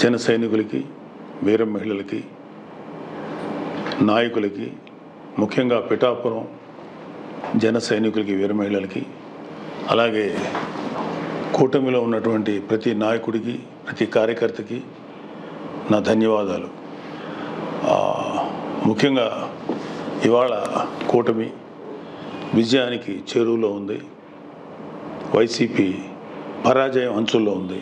జన సైనికులకి, వీర మహిళలకి, నాయకులకి, ముఖ్యంగా పిఠాపురం జన సైనికులకి, వీర మహిళలకి, అలాగే కూటమిలో ఉన్నటువంటి ప్రతి నాయకుడికి, ప్రతి కార్యకర్తకి నా ధన్యవాదాలు. ముఖ్యంగా ఇవాళ కూటమి విజయానికి చేరువలో ఉంది. వైసీపీ పరాజయం అంచుల్లో ఉంది.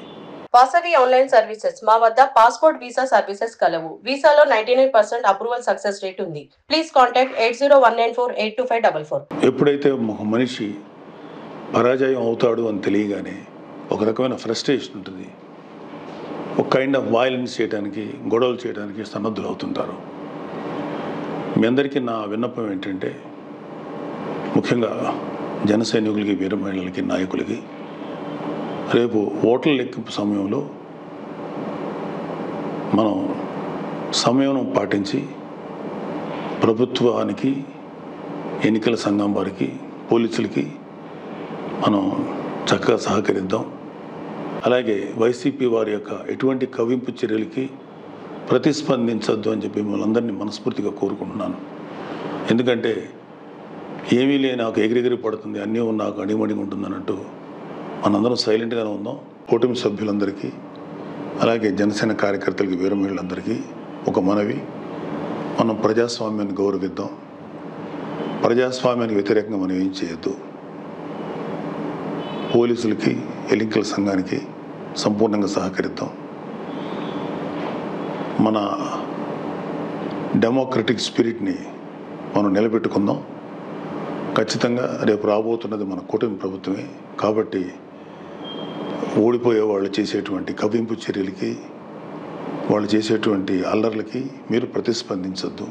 Vasavi online services. మా వద్ద పాస్పోర్ట్ వీసా సర్వీసెస్ కలవు. వీసాలో 99% అప్రూవల్ సక్సెస్ రేట్ ఉంది. Please contact 8019482544. ఎప్పుడైతే ఒక మనిషి పరాజయం అవుతాడు అని తెలియగానే ఒక రకమైన ఫ్రస్ట్రేషన్ ఉంటుంది. ఒక కైండ్ ఆఫ్ వైలెన్స్ చేయడానికి, గొడవలు చేయడానికి సన్నద్ధులు అవుతుంటారు. మీ అందరికీ నా విన్నపం ఏంటంటే, ముఖ్యంగా జన సైనికులకి, వీర మహిళలకి, నాయకులకి రేపు ఓట్ల లెక్కింపు సమయంలో మనం సమయం పాటించి ప్రభుత్వానికి, ఎన్నికల సంఘం వారికి, పోలీసులకి మనం చక్కగా సహకరిద్దాం. అలాగే వైసీపీ వారి యొక్క ఎటువంటి కవ్వింపు చర్యలకి ప్రతిస్పందించద్దు అని చెప్పి మిమ్మల్ని అందరినీ మనస్ఫూర్తిగా కోరుకుంటున్నాను. ఎందుకంటే ఏమీ లేని నాకు ఎగిరెగిరి పడుతుంది, అన్నీ నాకు అడిమడిగా ఉంటుంది అన్నట్టు మనందరం సైలెంట్గానే ఉందాం. కూటమి సభ్యులందరికీ, అలాగే జనసేన కార్యకర్తలకి, వీర మహిళలందరికీ ఒక మనవి, మనం ప్రజాస్వామ్యాన్ని గౌరవిద్దాం. ప్రజాస్వామ్యానికి వ్యతిరేకంగా మనం ఏం చేయొద్దు. పోలీసులకి, ఎన్నికల సంఘానికి సంపూర్ణంగా సహకరిద్దాం. మన డెమోక్రటిక్ స్పిరిట్ని మనం నిలబెట్టుకుందాం. ఖచ్చితంగా రేపు రాబోతున్నది మన కూటమి ప్రభుత్వమే. కాబట్టి ఓడిపోయే వాళ్ళు చేసేటువంటి కవ్వింపు చర్యలకి, వాళ్ళు చేసేటువంటి అల్లర్లకి మీరు ప్రతిస్పందించొద్దు.